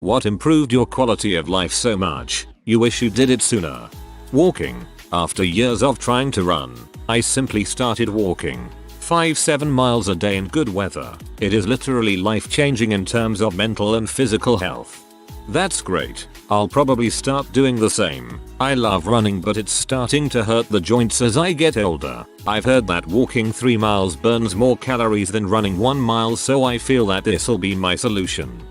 What improved your quality of life so much, you wish you did it sooner? Walking. After years of trying to run, I simply started walking. 5-7 miles a day in good weather. It is literally life-changing in terms of mental and physical health. That's great. I'll probably start doing the same. I love running, but it's starting to hurt the joints as I get older. I've heard that walking 3 miles burns more calories than running 1 mile, so I feel that this'll be my solution.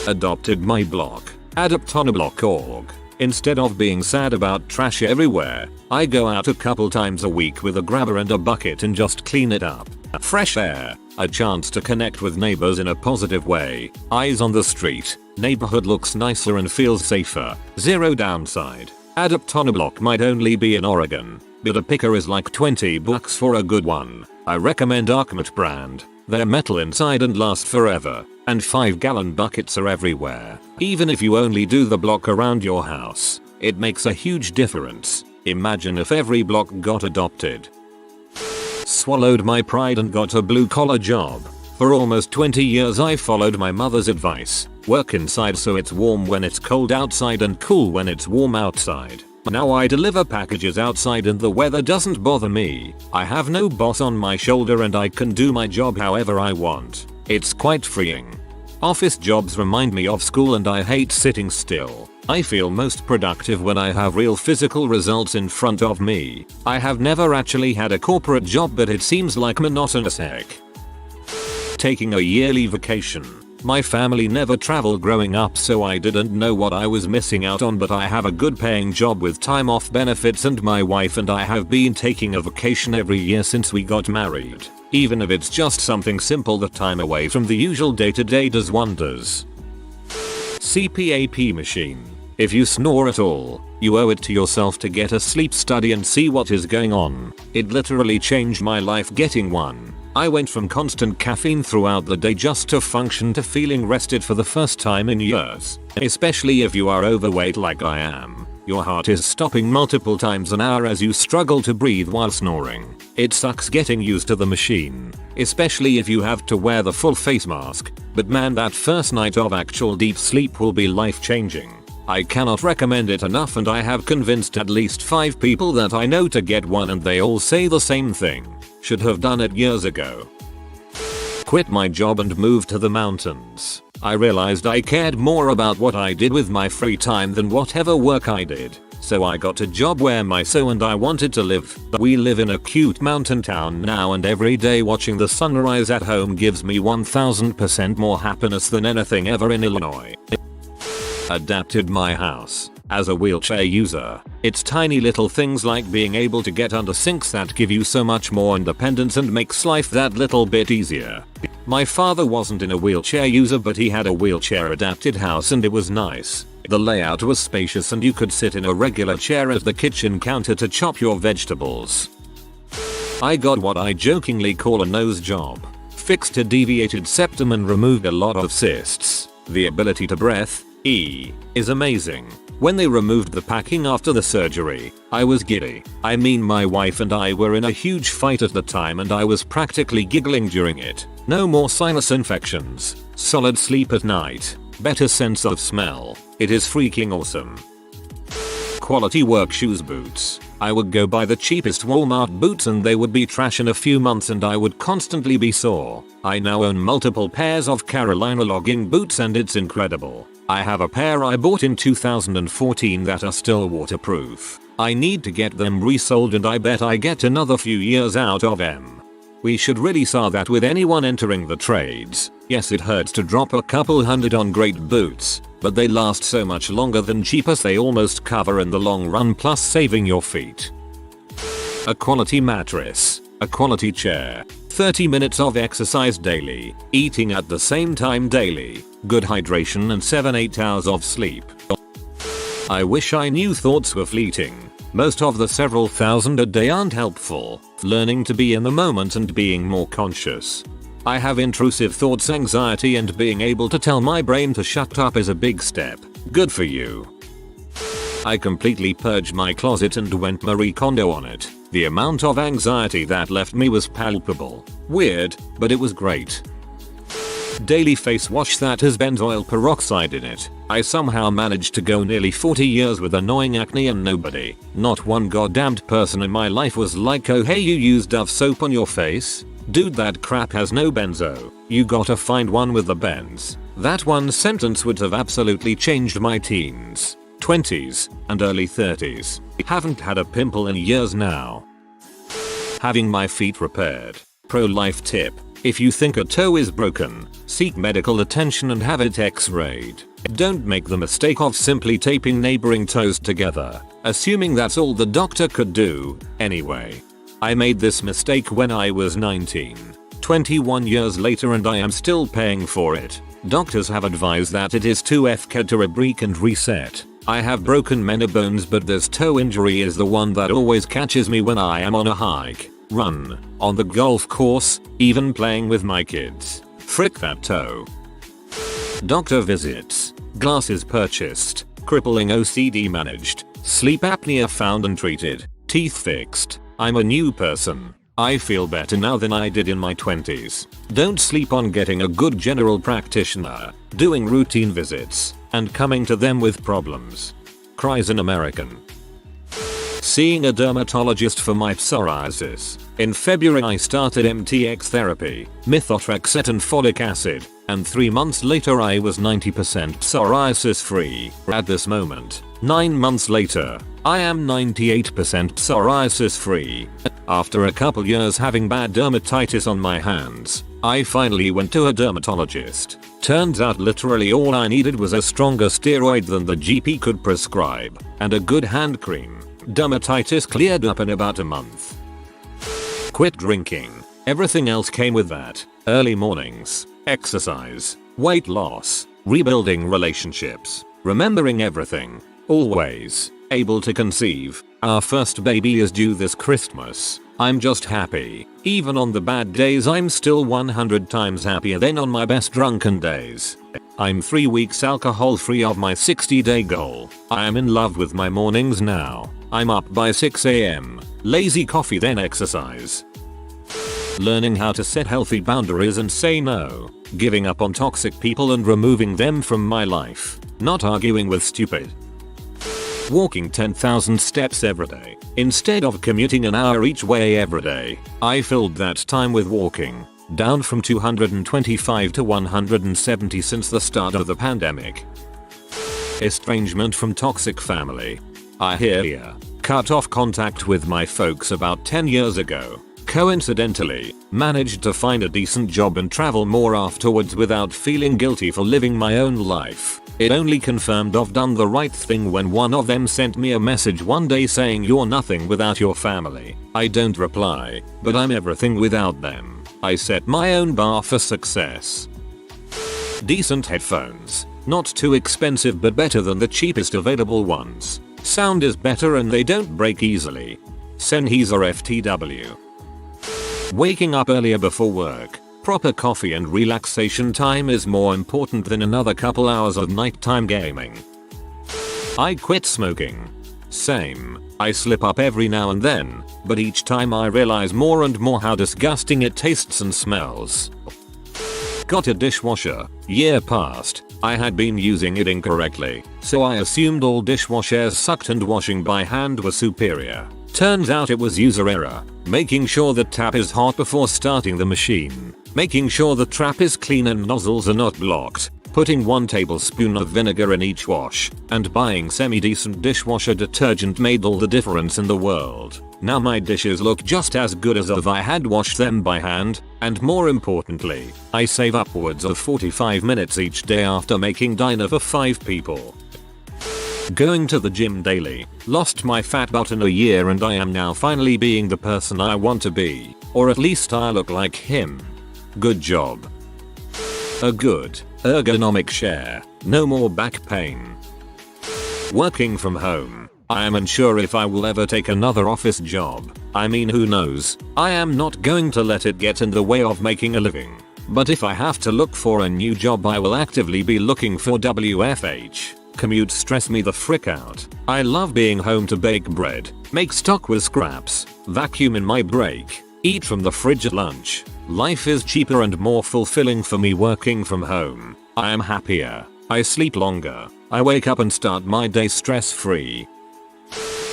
Adopted my block. Adoptonablock.org. Instead of being sad about trash everywhere, I go out a couple times a week with a grabber and a bucket and just clean it up. Fresh air, a chance to connect with neighbors in a positive way, eyes on the street, neighborhood looks nicer and feels safer, zero downside. Adoptonablock might only be in Oregon, but a picker is like $20 for a good one. I recommend Arkmat brand. They're metal inside and last forever, and 5-gallon buckets are everywhere. Even if you only do the block around your house, it makes a huge difference. Imagine if every block got adopted. Swallowed my pride and got a blue-collar job. For almost 20 years I followed my mother's advice. Work inside so it's warm when it's cold outside and cool when it's warm outside. Now I deliver packages outside and the weather doesn't bother me. I have no boss on my shoulder and I can do my job however I want. It's quite freeing. Office jobs remind me of school and I hate sitting still. I feel most productive when I have real physical results in front of me. I have never actually had a corporate job, but it seems like monotonous heck. Taking a yearly vacation. My family never traveled growing up, so I didn't know what I was missing out on, but I have a good paying job with time off benefits and my wife and I have been taking a vacation every year since we got married. Even if it's just something simple, the time away from the usual day-to-day does wonders. CPAP machine. If you snore at all, you owe it to yourself to get a sleep study and see what is going on. It literally changed my life getting one. I went from constant caffeine throughout the day just to function to feeling rested for the first time in years. Especially if you are overweight like I am. Your heart is stopping multiple times an hour as you struggle to breathe while snoring. It sucks getting used to the machine, especially if you have to wear the full face mask, but man, that first night of actual deep sleep will be life-changing. I cannot recommend it enough and I have convinced at least 5 people that I know to get one and they all say the same thing. Should have done it years ago. Quit my job and moved to the mountains. I realized I cared more about what I did with my free time than whatever work I did. So I got a job where my son and I wanted to live. We live in a cute mountain town now and every day watching the sunrise at home gives me 1000% more happiness than anything ever in Illinois. Adapted my house. As a wheelchair user, it's tiny little things like being able to get under sinks that give you so much more independence and makes life that little bit easier. My father wasn't in a wheelchair user, but he had a wheelchair adapted house and it was nice. The layout was spacious and you could sit in a regular chair at the kitchen counter to chop your vegetables. I got what I jokingly call a nose job. Fixed a deviated septum and removed a lot of cysts. The ability to breathe is amazing. When they removed the packing after the surgery, I was giddy. I mean, my wife and I were in a huge fight at the time and I was practically giggling during it. No more sinus infections, solid sleep at night, better sense of smell. It is freaking awesome. Quality work shoes boots. I would go buy the cheapest Walmart boots and they would be trash in a few months and I would constantly be sore. I now own multiple pairs of Carolina logging boots and it's incredible. I have a pair I bought in 2014 that are still waterproof. I need to get them resold and I bet I get another few years out of them. We should really start that with anyone entering the trades. Yes, it hurts to drop a couple hundred on great boots, but they last so much longer than cheap as they almost cover in the long run, plus saving your feet. A quality mattress. A quality chair. 30 minutes of exercise daily. Eating at the same time daily. Good hydration and 7-8 hours of sleep. I wish I knew thoughts were fleeting. Most of the several thousand a day aren't helpful. Learning to be in the moment and being more conscious. I have intrusive thoughts, anxiety, and being able to tell my brain to shut up is a big step. Good for you. I completely purged my closet and went Marie Kondo on it. The amount of anxiety that left me was palpable. Weird, but it was great. Daily face wash that has benzoyl peroxide in it. I somehow managed to go nearly 40 years with annoying acne and nobody, not one goddamned person in my life was like, oh hey, you use Dove soap on your face? Dude, that crap has no benzo. You gotta find one with the benz. That one sentence would have absolutely changed my teens, 20s, and early 30s. Haven't had a pimple in years now. Having my feet repaired. Pro-life tip. If you think a toe is broken, seek medical attention and have it x-rayed. Don't make the mistake of simply taping neighboring toes together, assuming that's all the doctor could do. Anyway, I made this mistake when I was 19. 21 years later and I am still paying for it. Doctors have advised that it is too FK to rebreak and reset. I have broken many bones, but this toe injury is the one that always catches me when I am on a hike, run, on the golf course, even playing with my kids. Frick that toe. Doctor visits, glasses purchased, crippling OCD managed, sleep apnea found and treated, teeth fixed. I'm a new person. I feel better now than I did in my 20s. Don't sleep on getting a good general practitioner, doing routine visits, and coming to them with problems. Cries an American. Seeing a dermatologist for my psoriasis. In February I started MTX therapy, methotrexate and folic acid, and 3 months later I was 90% psoriasis free. At this moment, 9 months later, I am 98% psoriasis free. After a couple years having bad dermatitis on my hands, I finally went to a dermatologist. Turns out literally all I needed was a stronger steroid than the GP could prescribe, and a good hand cream. Dermatitis cleared up in about a month. Quit drinking. Everything else came with that. Early mornings, exercise, weight loss, rebuilding relationships, remembering everything, always, able to conceive. Our first baby is due this Christmas. I'm just happy. Even on the bad days I'm still 100 times happier than on my best drunken days. I'm 3 weeks alcohol free of my 60-day goal. I am in love with my mornings now. I'm up by 6 AM. Lazy coffee then exercise. Learning how to set healthy boundaries and say no. Giving up on toxic people and removing them from my life. Not arguing with stupid. Walking 10,000 steps every day. Instead of commuting an hour each way every day, I filled that time with walking. Down from 225 to 170 since the start of the pandemic. Estrangement from toxic family. I hear ya. Cut off contact with my folks about 10 years ago. Coincidentally, managed to find a decent job and travel more afterwards without feeling guilty for living my own life. It only confirmed I've done the right thing when one of them sent me a message one day saying you're nothing without your family. I don't reply, but I'm everything without them. I set my own bar for success. Decent headphones. Not too expensive but better than the cheapest available ones. Sound is better and they don't break easily. Sennheiser FTW. Waking up earlier before work. Proper coffee and relaxation time is more important than another couple hours of nighttime gaming. I quit smoking. Same. I slip up every now and then, but each time I realize more and more how disgusting it tastes and smells. Got a dishwasher. Year passed. I had been using it incorrectly, so I assumed all dishwashers sucked and washing by hand were superior. Turns out it was user error. Making sure the tap is hot before starting the machine. Making sure the trap is clean and nozzles are not blocked. Putting 1 tablespoon of vinegar in each wash. And buying semi-decent dishwasher detergent made all the difference in the world. Now my dishes look just as good as if I had washed them by hand, and more importantly, I save upwards of 45 minutes each day after making dinner for 5 people. Going to the gym daily. Lost my fat butt in a year and I am now finally being the person I want to be. Or at least I look like him. Good job. A good, ergonomic chair. No more back pain. Working from home. I am unsure if I will ever take another office job. I mean, who knows? I am not going to let it get in the way of making a living. But if I have to look for a new job I will actively be looking for WFH. Commutes stress me the frick out. I love being home to bake bread, make stock with scraps, vacuum in my break, Eat from the fridge at lunch. Life is cheaper and more fulfilling for me working from home. I am happier. I sleep longer. I wake up and start my day stress free.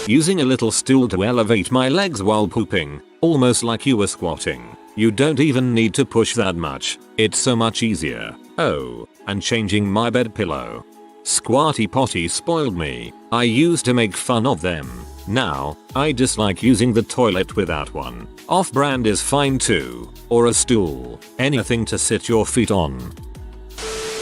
Using a little stool to elevate my legs while pooping, almost like you were squatting. You don't even need to push that much. It's so much easier. Oh, and changing my bed pillow. Squatty potty spoiled me. I used to make fun of them. Now, I dislike using the toilet without one. Off-brand is fine too. Or a stool. Anything to sit your feet on.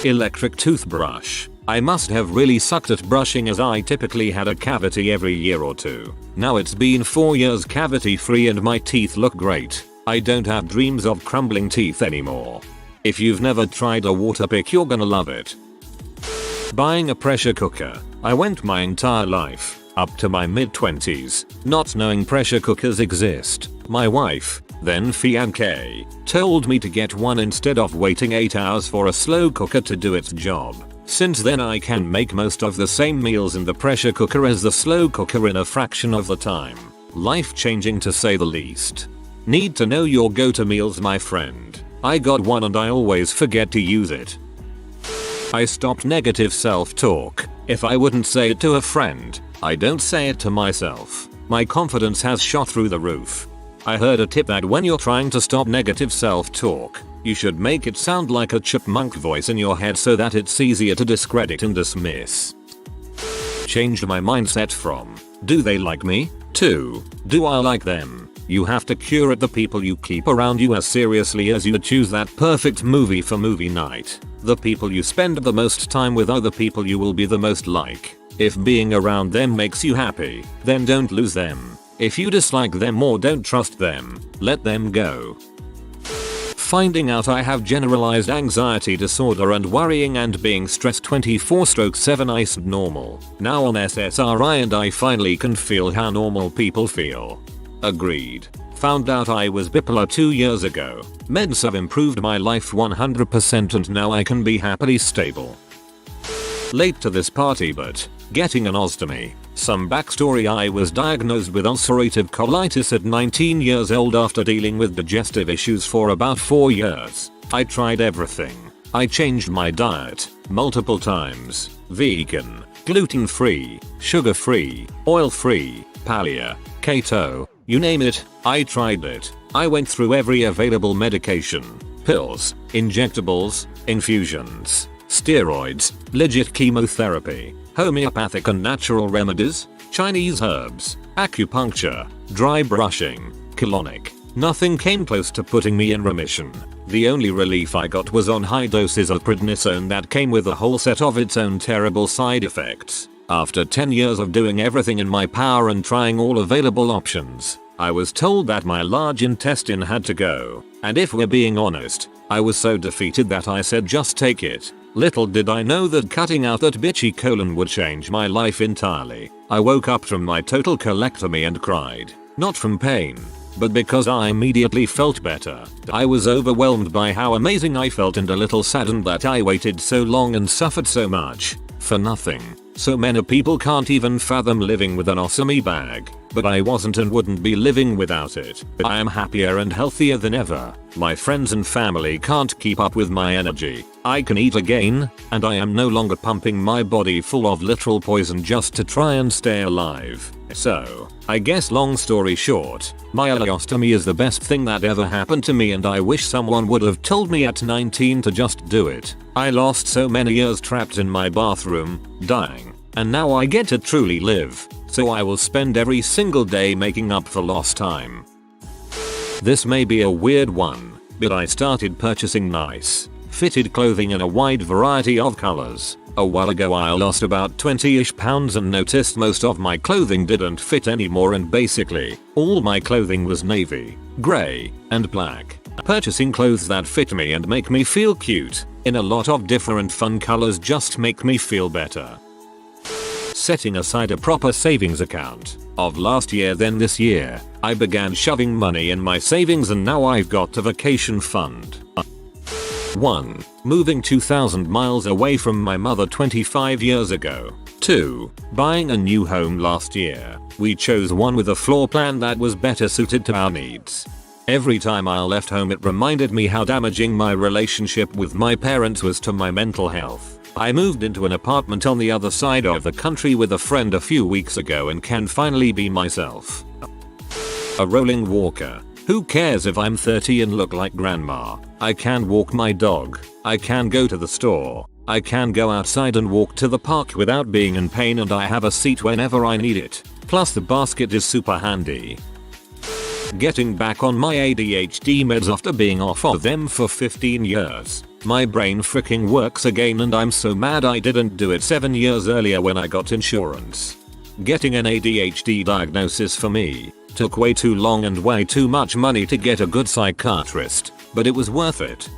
Electric toothbrush. I must have really sucked at brushing as I typically had a cavity every year or two. Now it's been 4 years cavity free and my teeth look great. I don't have dreams of crumbling teeth anymore. If you've never tried a water pick, you're gonna love it. Buying a pressure cooker. I went my entire life, up to my mid-20s, not knowing pressure cookers exist. My wife, then fiancée, told me to get one instead of waiting 8 hours for a slow cooker to do its job. Since then I can make most of the same meals in the pressure cooker as the slow cooker in a fraction of the time. Life changing to say the least. Need to know your go-to meals, my friend. I got one and I always forget to use it. I stopped negative self-talk. If I wouldn't say it to a friend, I don't say it to myself. My confidence has shot through the roof. I heard a tip that when you're trying to stop negative self-talk, you should make it sound like a chipmunk voice in your head so that it's easier to discredit and dismiss. Changed my mindset from, do they like me? To, do I like them? You have to curate the people you keep around you as seriously as you choose that perfect movie for movie night. The people you spend the most time with are the people you will be the most like. If being around them makes you happy, then don't lose them. If you dislike them or don't trust them, let them go. Finding out I have generalized anxiety disorder and worrying and being stressed 24/7 isn't normal. Now on SSRI and I finally can feel how normal people feel. Agreed. Found out I was bipolar 2 years ago. Meds have improved my life 100% and now I can be happily stable. Late to this party but getting an ostomy. Some backstory: I was diagnosed with ulcerative colitis at 19 years old after dealing with digestive issues for about 4 years. I tried everything. I changed my diet multiple times. Vegan, gluten-free, sugar-free, oil-free, paleo, keto, you name it, I tried it. I went through every available medication. Pills, injectables, infusions, steroids, legit chemotherapy, homeopathic and natural remedies, Chinese herbs, acupuncture, dry brushing, colonic. Nothing came close to putting me in remission. The only relief I got was on high doses of prednisone that came with a whole set of its own terrible side effects. After 10 years of doing everything in my power and trying all available options, I was told that my large intestine had to go. And if we're being honest, I was so defeated that I said just take it. Little did I know that cutting out that bitchy colon would change my life entirely. I woke up from my total colectomy and cried. Not from pain, but because I immediately felt better. I was overwhelmed by how amazing I felt and a little saddened that I waited so long and suffered so much for nothing. So many people can't even fathom living with an ostomy bag, but I wasn't and wouldn't be living without it. I am happier and healthier than ever. My friends and family can't keep up with my energy. I can eat again, and I am no longer pumping my body full of literal poison just to try and stay alive. So, I guess long story short, my ileostomy is the best thing that ever happened to me and I wish someone would have told me at 19 to just do it. I lost so many years trapped in my bathroom, dying, and now I get to truly live. So I will spend every single day making up for lost time. This may be a weird one, but I started purchasing nice, fitted clothing in a wide variety of colors. A while ago I lost about 20-ish pounds and noticed most of my clothing didn't fit anymore and basically, all my clothing was navy, grey, and black. Purchasing clothes that fit me and make me feel cute, in a lot of different fun colors just make me feel better. Setting aside a proper savings account. Of last year then this year, I began shoving money in my savings and now I've got a vacation fund. 1. Moving 2,000 miles away from my mother 25 years ago. 2. Buying a new home last year. We chose one with a floor plan that was better suited to our needs. Every time I left home it reminded me how damaging my relationship with my parents was to my mental health. I moved into an apartment on the other side of the country with a friend a few weeks ago and can finally be myself. A rolling walker. Who cares if I'm 30 and look like grandma? I can walk my dog. I can go to the store. I can go outside and walk to the park without being in pain, and I have a seat whenever I need it. Plus the basket is super handy. Getting back on my ADHD meds after being off of them for 15 years. My brain freaking works again and I'm so mad I didn't do it 7 years earlier when I got insurance. Getting an ADHD diagnosis for me took way too long and way too much money to get a good psychiatrist, but it was worth it.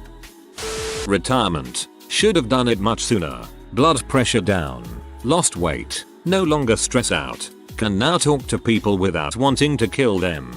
Retirement. Should have done it much sooner. Blood pressure down. Lost weight. No longer stress out. Can now talk to people without wanting to kill them.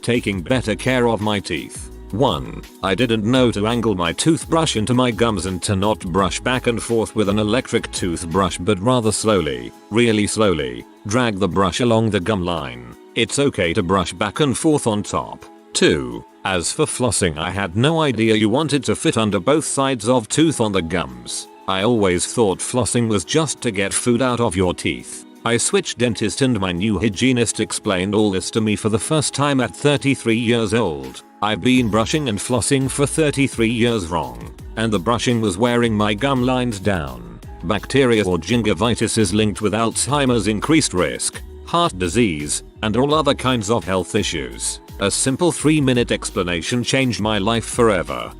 Taking better care of my teeth. 1. I didn't know to angle my toothbrush into my gums and to not brush back and forth with an electric toothbrush, but rather slowly, really slowly, drag the brush along the gum line. It's okay to brush back and forth on top. 2. As for flossing, I had no idea you wanted to fit under both sides of tooth on the gums. I always thought flossing was just to get food out of your teeth. I switched dentist and my new hygienist explained all this to me for the first time at 33 years old. I've been brushing and flossing for 33 years wrong, and the brushing was wearing my gum lines down. Bacteria or gingivitis is linked with Alzheimer's increased risk, heart disease, and all other kinds of health issues. A simple 3-minute explanation changed my life forever.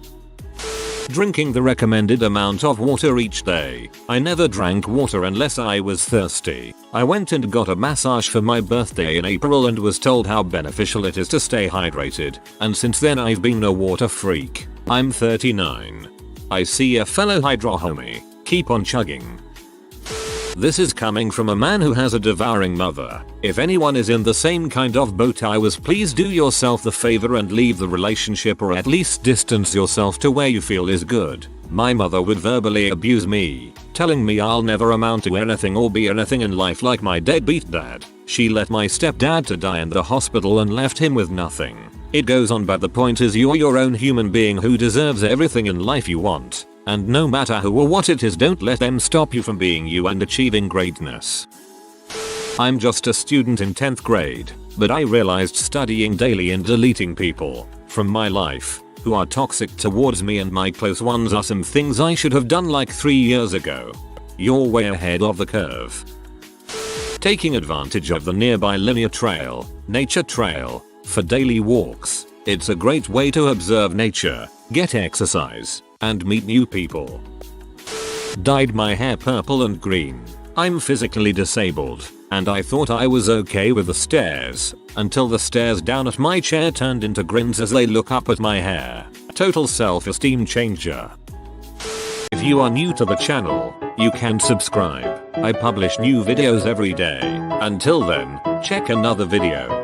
Drinking the recommended amount of water each day. I never drank water unless I was thirsty. I went and got a massage for my birthday in April and was told how beneficial it is to stay hydrated, and since then I've been a water freak. I'm 39. I see a fellow hydro homie. Keep on chugging. This is coming from a man who has a devouring mother. If anyone is in the same kind of boat I was, please do yourself the favor and leave the relationship, or at least distance yourself to where you feel is good. My mother would verbally abuse me, telling me I'll never amount to anything or be anything in life like my deadbeat dad. She let my stepdad to die in the hospital and left him with nothing. It goes on, but the point is you're your own human being who deserves everything in life you want. And no matter who or what it is, don't let them stop you from being you and achieving greatness. I'm just a student in 10th grade, but I realized studying daily and deleting people from my life who are toxic towards me and my close ones are some things I should have done like 3 years ago. You're way ahead of the curve. Taking advantage of the nearby linear trail, nature trail, for daily walks. It's a great way to observe nature, get exercise, and meet new people. Dyed my hair purple and green. I'm physically disabled, and I thought I was okay with the stares, until the stares down at my chair turned into grins as they look up at my hair. Total self-esteem changer. If you are new to the channel, you can subscribe. I publish new videos every day. Until then, check another video.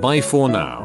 Bye for now.